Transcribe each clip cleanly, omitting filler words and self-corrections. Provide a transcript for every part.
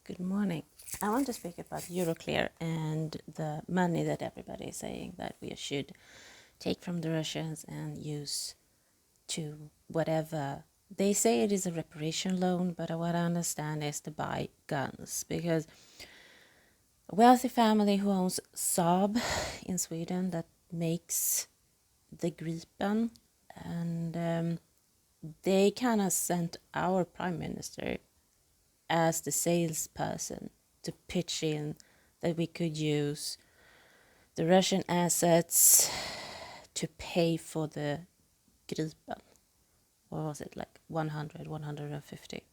Good morning. I want to speak about Euroclear and the money that everybody is saying that we should take from the Russians and use to whatever. They say it is a reparation loan, but what I understand is to buy guns because a wealthy family who owns Saab in Sweden that makes the Gripen, and they kind of sent our prime minister as the salesperson to pitch in that we could use the Russian assets to pay for the Gripen. What was it, like 100, 150?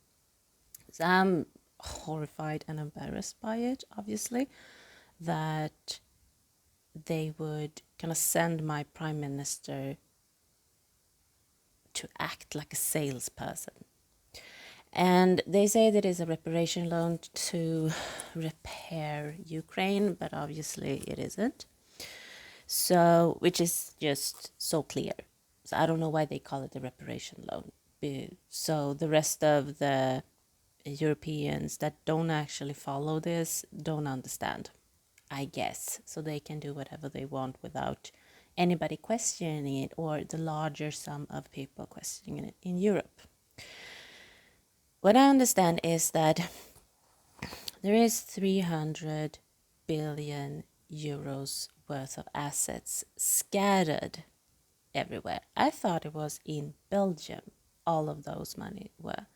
So I'm horrified and embarrassed by it, obviously, that they would kind of send my prime minister to act like a salesperson. And they say that it's a reparation loan to repair Ukraine, but obviously it isn't. So, which is just so clear. So I don't know why they call it a reparation loan. So the rest of the Europeans that don't actually follow this don't understand, I guess. So they can do whatever they want without anybody questioning it or the larger sum of people questioning it in Europe. What I understand is that there is 300 billion euros worth of assets scattered everywhere. I thought it was in Belgium all of those money were.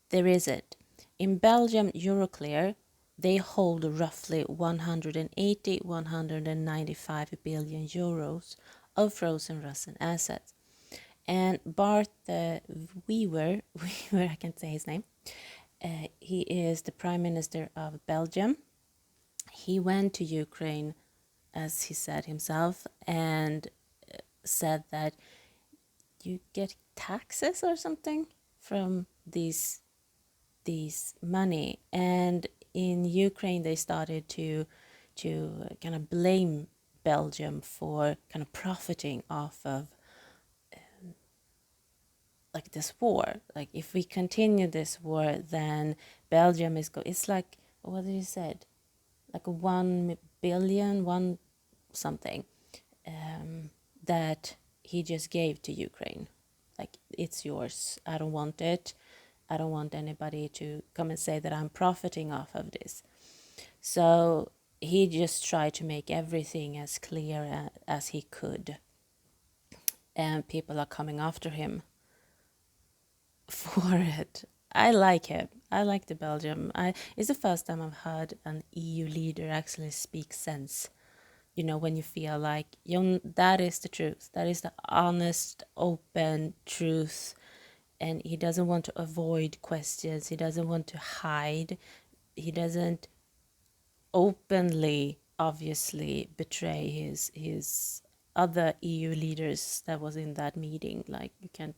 There isn't. In Belgium, Euroclear, they hold roughly 195 billion euros of frozen Russian assets. And Bart Wever, I can't say his name, he is the Prime Minister of Belgium. He went to Ukraine, as he said himself, and said that you get taxes or something from these money. And in Ukraine, they started to kind of blame Belgium for kind of profiting off of like this war. Like if we continue this war, then Belgium is it's like, what did he said, like 1 billion, one something, that he just gave to Ukraine. Like, it's yours. I don't want it. I don't want anybody to come and say that I'm profiting off of this. So he just tried to make everything as clear as he could. And people are coming after him for it. I like him. I like the Belgium. It's the first time I've heard an EU leader actually speak sense. You know, when you feel like, that is the truth. That is the honest, open truth. And he doesn't want to avoid questions. He doesn't want to hide. He doesn't openly, obviously, betray his other EU leaders that was in that meeting. Like, you can't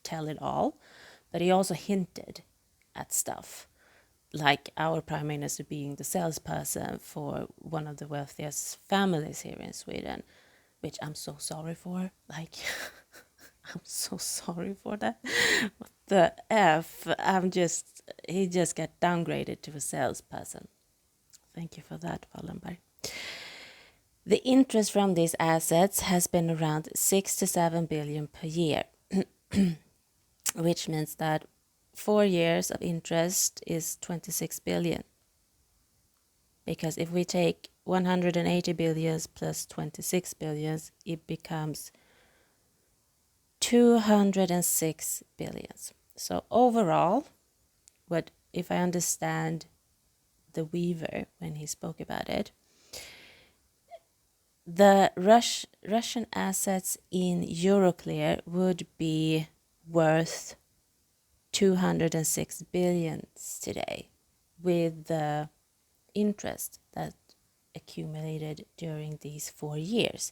tell it all. But he also hinted at stuff, like our prime minister being the salesperson for one of the wealthiest families here in Sweden, which I'm so sorry for. Like, I'm so sorry for that. What the F? He just got downgraded to a salesperson. Thank you for that, Wallenberg. The interest from these assets has been around 6 to 7 billion per year, which means that 4 years of interest is 26 billion. Because if we take 180 billions plus 26 billions, it becomes 206 billions. So overall, if I understand the Weaver when he spoke about it, the Russian assets in Euroclear would be worth 206 billion today, with the interest that accumulated during these 4 years.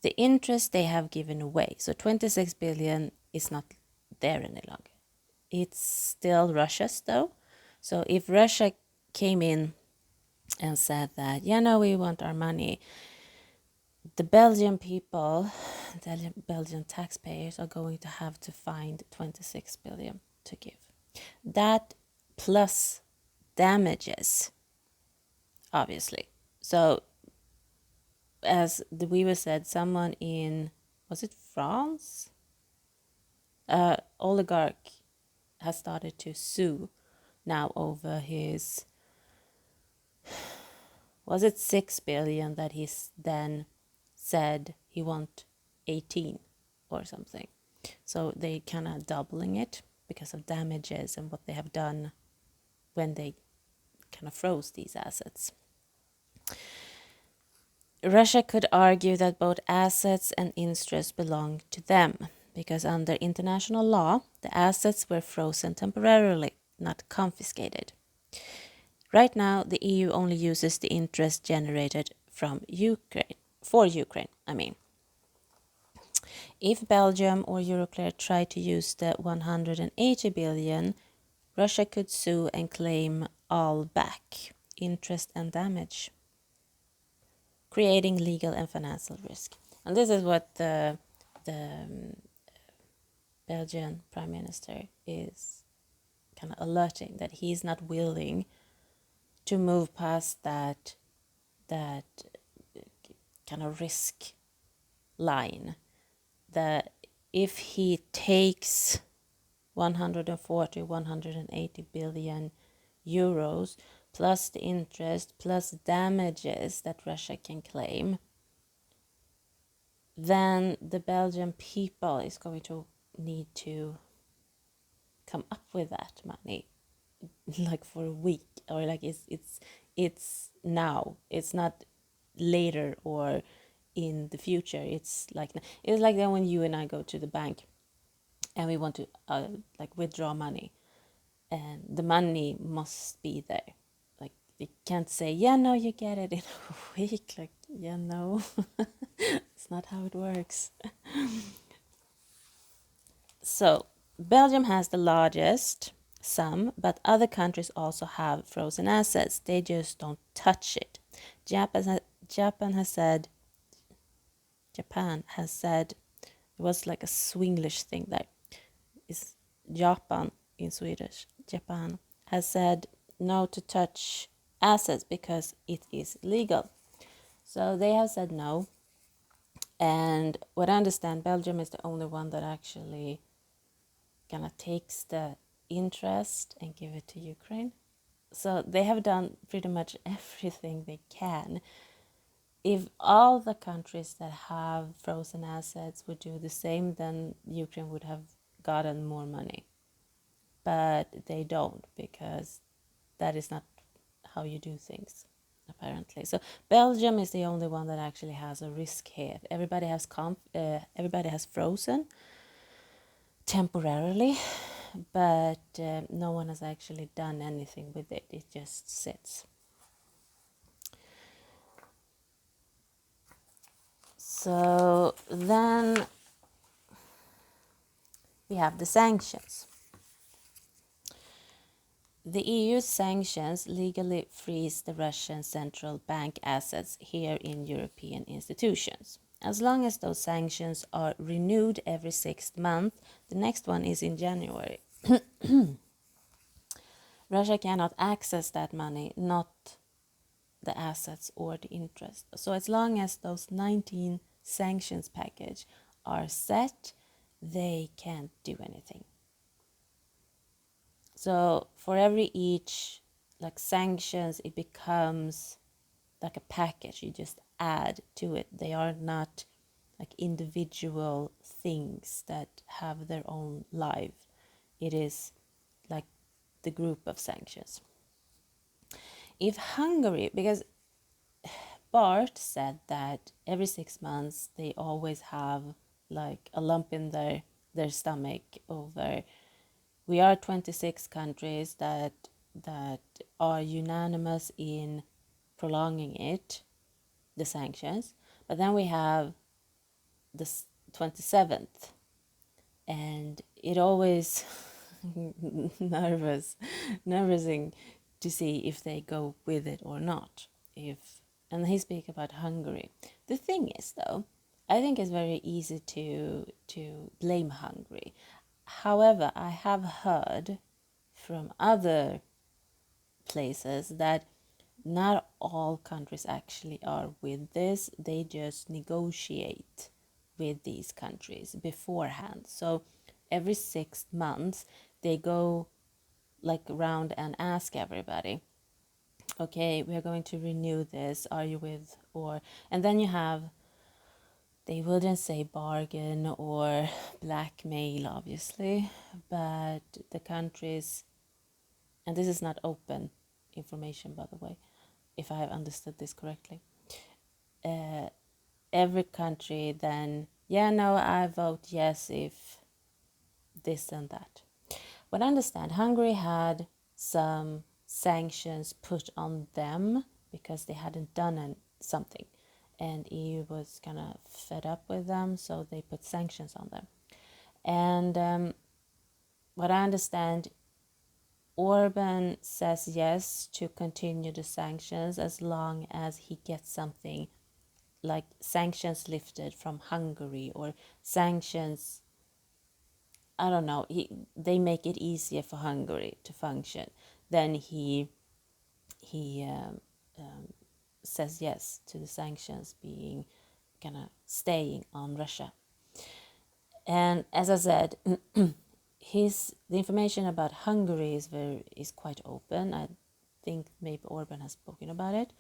The interest they have given away, so 26 billion is not there any longer. It's still Russia's though. So if Russia came in and said that, no, we want our money, the Belgian people, the Belgian taxpayers are going to have to find 26 billion to give. That plus damages, obviously. So as the Weaver said, someone in, was it France? Oligarch has started to sue now over his, was it 6 billion that he's then said he want 18 or something. So they kind of doubling it because of damages and what they have done when they kind of froze these assets. Russia could argue that both assets and interests belong to them because under international law, the assets were frozen temporarily, not confiscated. Right now, the EU only uses the interest generated from Ukraine, for Ukraine, I mean. If Belgium or Euroclear try to use the 180 billion, Russia could sue and claim all back, interest and damage, creating legal and financial risk. And this is what the Belgian Prime Minister is kind of alerting, that he's not willing to move past that kind of risk line, that if he takes 140, 180 billion euros plus the interest plus damages that Russia can claim, then the Belgian people is going to need to come up with that money like for a week, or like it's now, it's not later or in the future. It's like then when you and I go to the bank and we want to like withdraw money, and the money must be there. Like you can't say, yeah, no, you get it in a week. Like, yeah, no, it's not how it works. So Belgium has the largest sum, but other countries also have frozen assets. They just don't touch it. Japan has said, it was like a Swinglish thing there. It's Japan in Swedish. Japan has said no to touch assets because it is legal. So they have said no. And what I understand, Belgium is the only one that actually kind of takes the interest and give it to Ukraine. So they have done pretty much everything they can. If all the countries that have frozen assets would do the same, then Ukraine would have gotten more money. But they don't, because that is not how you do things, apparently. So Belgium is the only one that actually has a risk here. Everybody has frozen temporarily, but no one has actually done anything with it. It just sits. So then we have the sanctions. The EU's sanctions legally freeze the Russian central bank assets here in European institutions. As long as those sanctions are renewed every 6 months, the next one is in January. Russia cannot access that money, not the assets or the interest. So as long as those 19 sanctions package are set, they can't do anything. So for every each like sanctions, it becomes like a package. You just add to it. They are not like individual things that have their own life. It is like the group of sanctions. If Hungary, because Bart said that every 6 months they always have like a lump in their stomach over, we are 26 countries that are unanimous in prolonging it, the sanctions, but then we have the 27th, and it always nervousing to see if they go with it or not. And he speak about Hungary. The thing is, though, I think it's very easy to blame Hungary. However, I have heard from other places that not all countries actually are with this. They just negotiate with these countries beforehand. So every 6 months they go like around and ask everybody, okay, we're going to renew this, are you with? Or and then you have, they wouldn't say bargain or blackmail obviously, but the countries, and this is not open information by the way, if I have understood this correctly, every country then, yeah, no, I vote yes if this and that. What I understand, Hungary had some sanctions put on them because they hadn't done something, and EU was kind of fed up with them, so they put sanctions on them. And what I understand, Orban says yes to continue the sanctions as long as he gets something like sanctions lifted from Hungary, or sanctions, I don't know, they make it easier for Hungary to function. Then he says yes to the sanctions being kind of staying on Russia. And as I said, the information about Hungary is quite open. I think maybe Orban has spoken about it,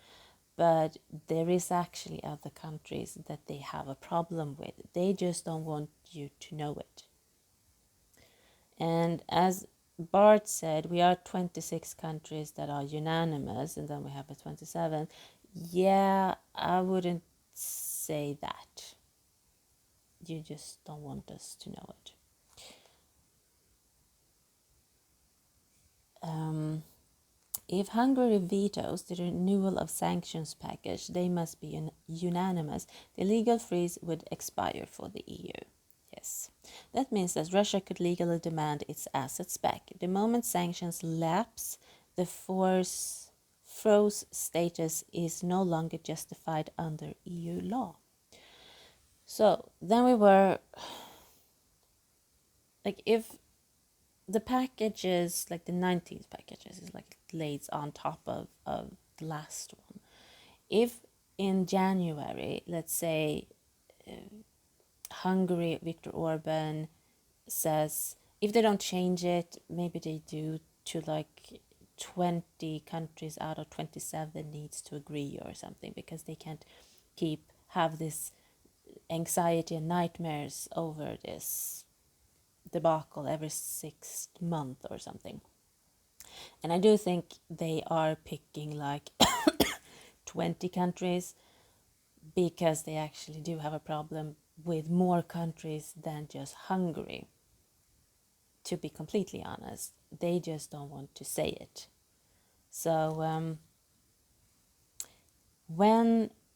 but there is actually other countries that they have a problem with. They just don't want you to know it. And as Bart said, we are 26 countries that are unanimous, and then we have a 27. Yeah, I wouldn't say that. You just don't want us to know it. If Hungary vetoes the renewal of sanctions package, they must be unanimous. The legal freeze would expire for the EU. Yes. That means that Russia could legally demand its assets back. The moment sanctions lapse, the froze status is no longer justified under EU law. So then we were like, if the packages, like the 19th packages, is like lays on top of the last one. If in January, let's say, Hungary, Viktor Orban says, if they don't change it, maybe they do to like 20 countries out of 27 needs to agree or something, because they can't have this anxiety and nightmares over this debacle every 6 months or something. And I do think they are picking like 20 countries because they actually do have a problem with more countries than just Hungary. To be completely honest, they just don't want to say it. So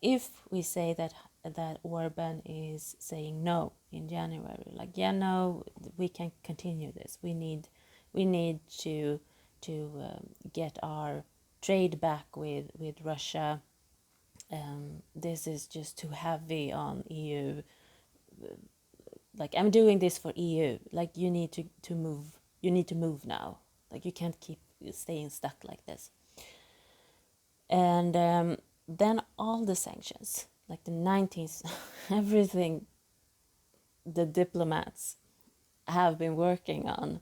if we say that Orban is saying no in January, like, yeah, no, we can continue this. We need to get our trade back with Russia. This is just too heavy on EU. Like, I'm doing this for EU. Like, you need to move. You need to move now. Like, you can't keep staying stuck like this. And then all the sanctions, like the 19th, everything the diplomats have been working on,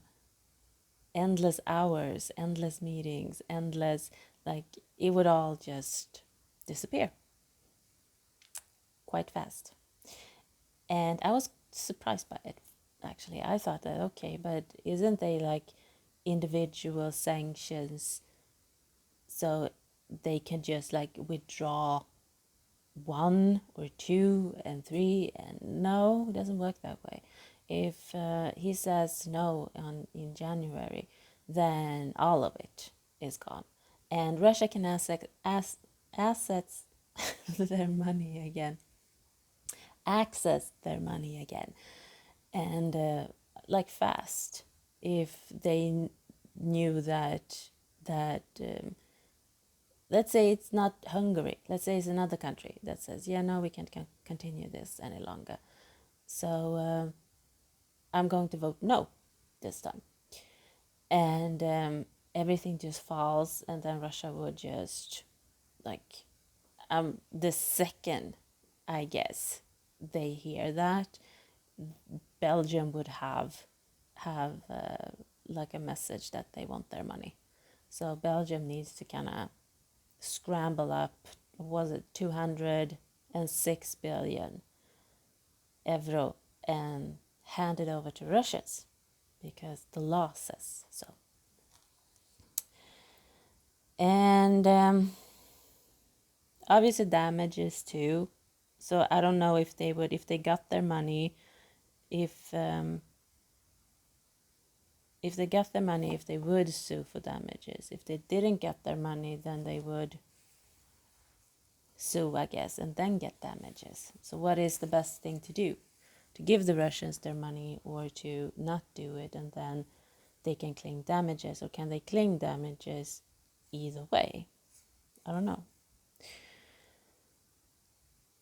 endless hours, endless meetings, endless, like, it would all just disappear quite fast. And I was surprised by it, actually. I thought that, okay, but isn't they like individual sanctions, so they can just like withdraw 1 or 2 and 3? And no, it doesn't work that way. If he says no in January, then all of it is gone, and Russia can assets their money again, access their money again, and like fast. If they knew that let's say it's not Hungary, let's say it's another country that says, yeah, no, we can't continue this any longer, so I'm going to vote no this time. And everything just falls, and then Russia would just like the second, I guess, they hear that, Belgium would have like a message that they want their money. So Belgium needs to kind of scramble up, was it 206 billion euro, and hand it over to Russians because the law says so. And obviously damages too. So I don't know if they would, if they got their money, if they got their money, if they would sue for damages. If they didn't get their money, then they would sue, I guess, and then get damages. So what is the best thing to do? To give the Russians their money, or to not do it and then they can claim damages? Or can they claim damages either way? I don't know.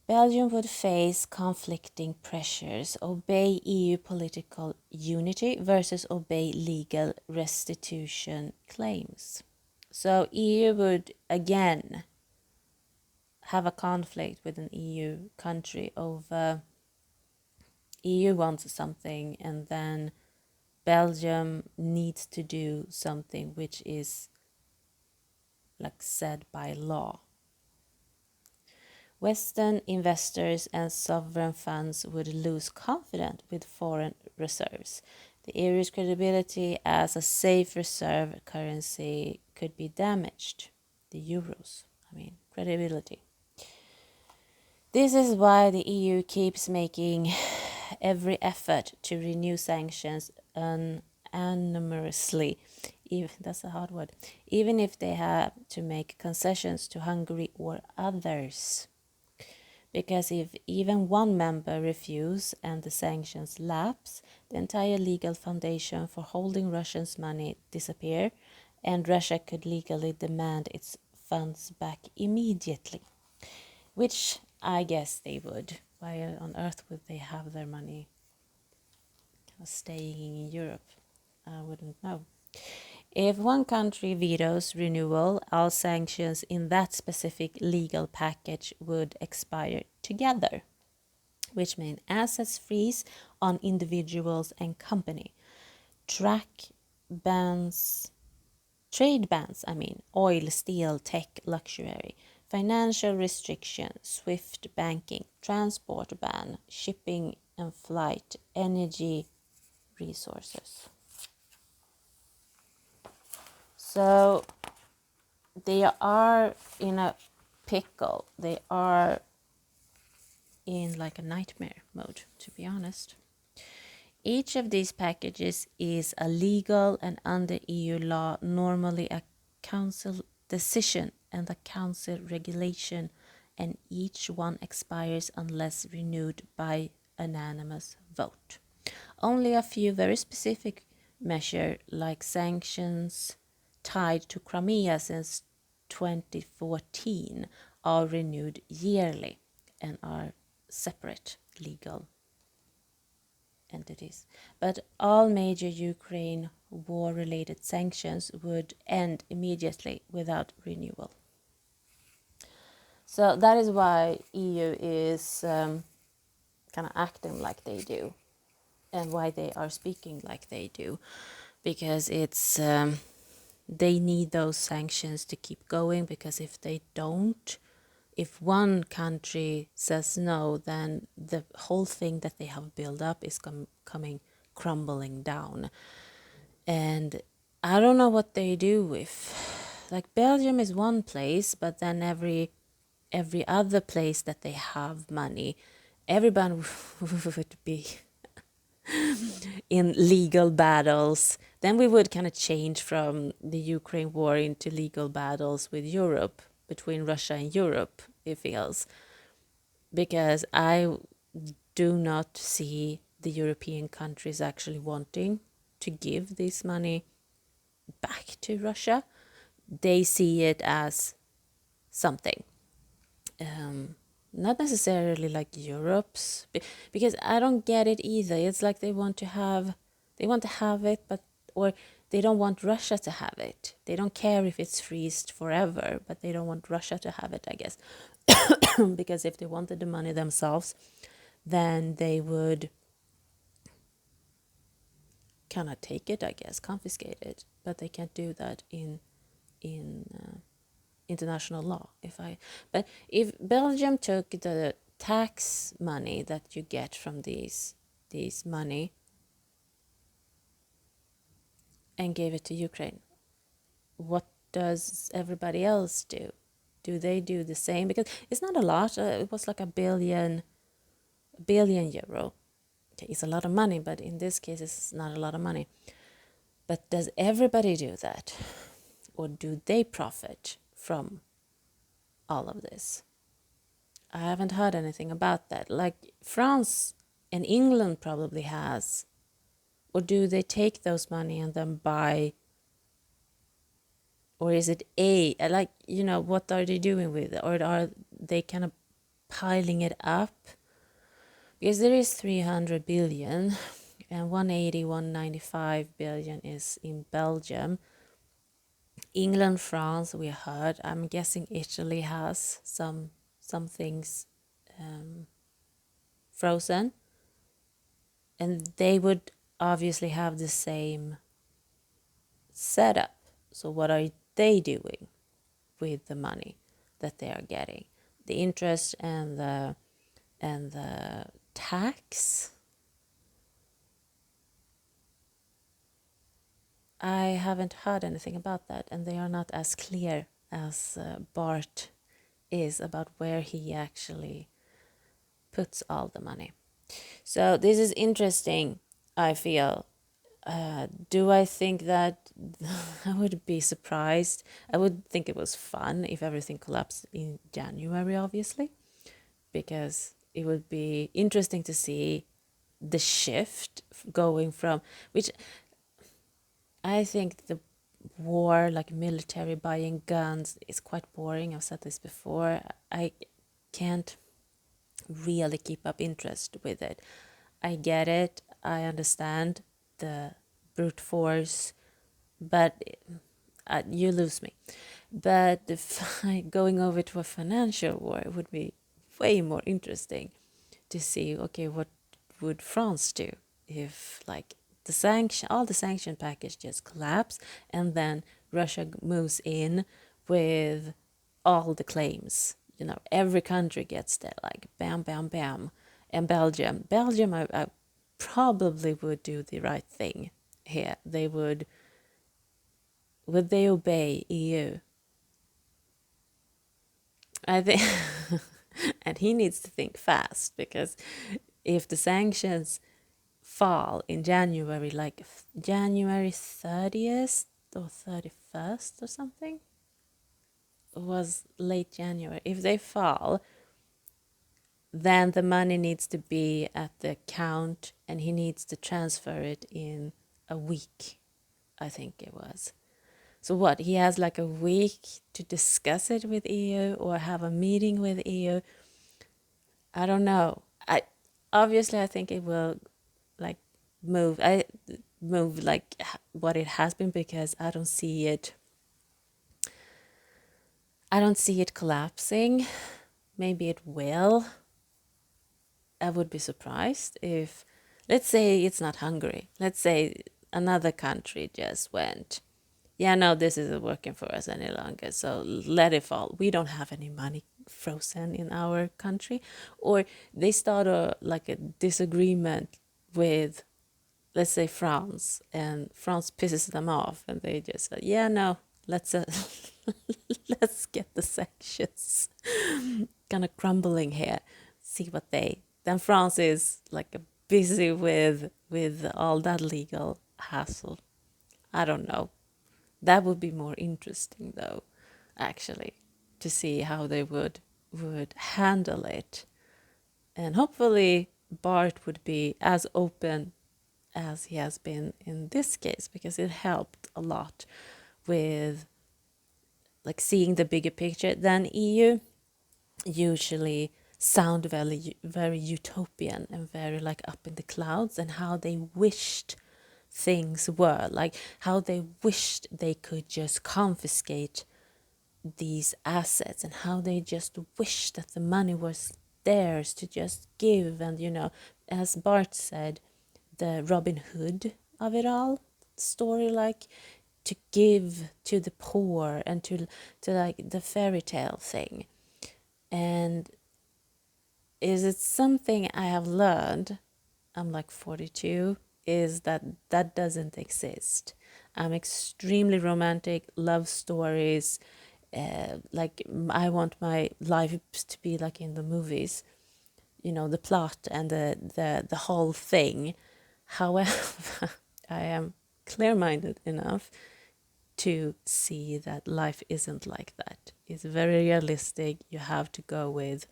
Belgium would face conflicting pressures: obey EU political unity versus obey legal restitution claims. So EU would again have a conflict with an EU country over EU wants something, and then Belgium needs to do something which is like said by law. Western investors and sovereign funds would lose confidence with foreign reserves. The euro's credibility as a safe reserve currency could be damaged. The euros, credibility. This is why the EU keeps making every effort to renew sanctions unanimously. That's a hard word. Even if they have to make concessions to Hungary or others. Because if even one member refuses and the sanctions lapse, the entire legal foundation for holding Russians' money disappear, and Russia could legally demand its funds back immediately. Which I guess they would. Why on earth would they have their money staying in Europe? I wouldn't know. If one country vetoes renewal, all sanctions in that specific legal package would expire together, which means assets freeze on individuals and company. Trade bans, oil, steel, tech, luxury, financial restriction, SWIFT banking, transport ban, shipping and flight, energy resources. So they are in a pickle. They are in like a nightmare mode, to be honest. Each of these packages is a legal and under EU law normally a council decision and a council regulation, and each one expires unless renewed by unanimous vote. Only a few very specific measures like sanctions tied to Crimea since 2014 are renewed yearly and are separate legal entities. But all major Ukraine war-related sanctions would end immediately without renewal. So that is why EU is kind of acting like they do, and why they are speaking like they do, because it's they need those sanctions to keep going, because if they don't, if one country says no, then the whole thing that they have built up is coming crumbling down. And I don't know what they do with, like, Belgium is one place, but then every other place that they have money, everyone would be in legal battles. Then we would kind of change from the Ukraine war into legal battles with Europe, between Russia and Europe, it feels. Because I do not see the European countries actually wanting to give this money back to Russia. They see it as something. Not necessarily like Europe's, because I don't get it either. It's like they want to have it, but, or they don't want Russia to have it. They don't care if it's freezed forever, but they don't want Russia to have it, I guess. Because if they wanted the money themselves, then they would cannot take it, I guess, confiscate it. But they can't do that in international law. But if Belgium took the tax money that you get from these money and gave it to Ukraine, what does everybody else do? Do they do the same? Because it's not a lot. It was like a billion euro. Okay, it's a lot of money, but in this case, it's not a lot of money. But does everybody do that? Or do they profit from all of this? I haven't heard anything about that. Like France and England probably has. Or do they take those money and then buy? Or is it like, what are they doing with it? Or are they kind of piling it up? Because there is 300 billion and 195 billion is in Belgium. England, France, we heard. I'm guessing Italy has some things frozen. And they would obviously have the same setup. So what are they doing with the money that they are getting? The interest and the tax? I haven't heard anything about that, and they are not as clear as Bart is about where he actually puts all the money. So this is interesting, I feel. Do I think that I would be surprised? I would think it was fun if everything collapsed in January, obviously, because it would be interesting to see the shift going from, which I think the war, like military buying guns, is quite boring. I've said this before. I can't really keep up interest with it. I get it. I understand the brute force, but you lose me. But going over to a financial war would be way more interesting to see, okay, what would France do if like all the sanction package just collapse and then Russia moves in with all the claims. Every country gets there, like bam, bam, bam. And Belgium, I probably would do the right thing here. Would they obey EU? I think, and he needs to think fast, because if the sanctions fall in January, like January 30th or 31st or something, it was late January. If they fall, then the money needs to be at the account and he needs to transfer it in a week, I think it was. So what, he has like a week to discuss it with EU or have a meeting with EU? I don't know. I think it will like move like what it has been, because I don't see it collapsing. Maybe it will. I would be surprised if, let's say it's not Hungary. Let's say another country just went, yeah, no, this isn't working for us any longer, so let it fall. We don't have any money frozen in our country. Or they start a disagreement with, let's say, France, and France pisses them off, and they just say, yeah, no, let's let's get the sanctions kind of crumbling here. See what then France is like busy with all that legal hassle. I don't know. That would be more interesting, though, actually, to see how they would handle it. And hopefully Bart would be as open as he has been in this case, because it helped a lot with like seeing the bigger picture. Then EU usually sound very utopian and very like up in the clouds, and how they wished things were, like how they wished they could just confiscate these assets, and how they just wished that the money was theirs to just give. And as Bart said, the Robin Hood of it all story, like to give to the poor and to like the fairy tale thing. And is it something I have learned, I'm like 42, is that that doesn't exist. I'm extremely romantic, love stories, like I want my life to be like in the movies, the plot and the whole thing. However, I am clear-minded enough to see that life isn't like that. It's very realistic. You have to go with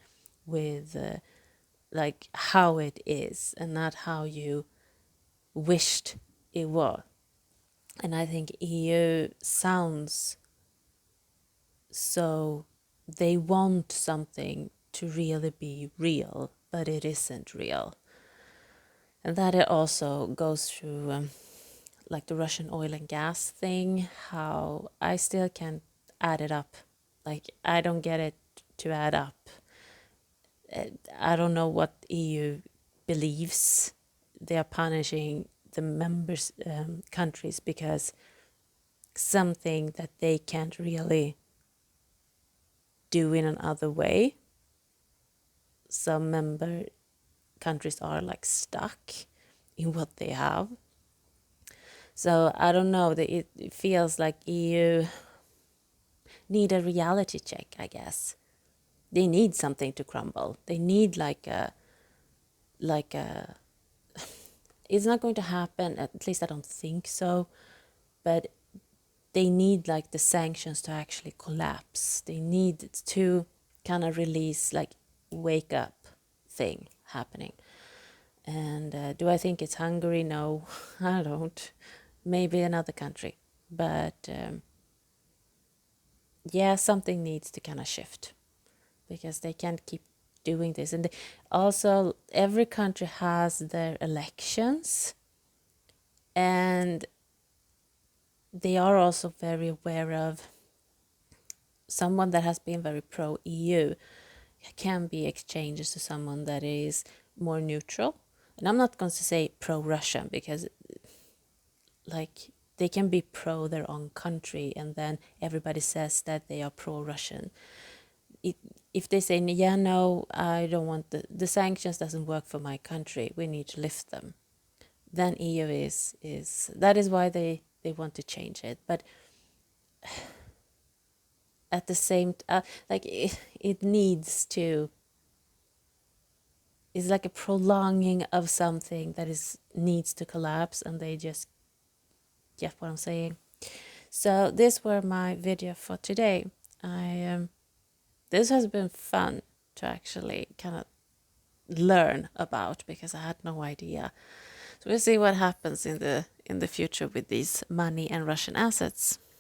like how it is, and not how you wished it was. And I think EU sounds so, they want something to really be real, but it isn't real. And that it also goes through like the Russian oil and gas thing, how I still can't add it up. Like, I don't get it to add up. I don't know what EU believes. They are punishing the members countries because something that they can't really do in another way. Some member countries are like stuck in what they have. So I don't know, it feels like EU need a reality check, I guess. They need something to crumble. They need like a it's not going to happen, at least I don't think so, but they need like the sanctions to actually collapse. They need to kind of release, like, wake up thing happening. And do I think it's Hungary? No, I don't. Maybe another country. But yeah, something needs to kind of shift, because they can't keep doing this. And also, every country has their elections, and they are also very aware of someone that has been very pro-EU can be exchanged to someone that is more neutral. And I'm not going to say pro-Russian, because like they can be pro their own country and then everybody says that they are pro-Russian. If they say, yeah, no, I don't want the sanctions doesn't work for my country, we need to lift them, then EU is that is why they want to change it. But at the same like it needs to, it's like a prolonging of something that is needs to collapse, and they just get what I'm saying. So this were my video for today. This has been fun to actually kind of learn about, because I had no idea. So we'll see what happens in the future with these money and Russian assets.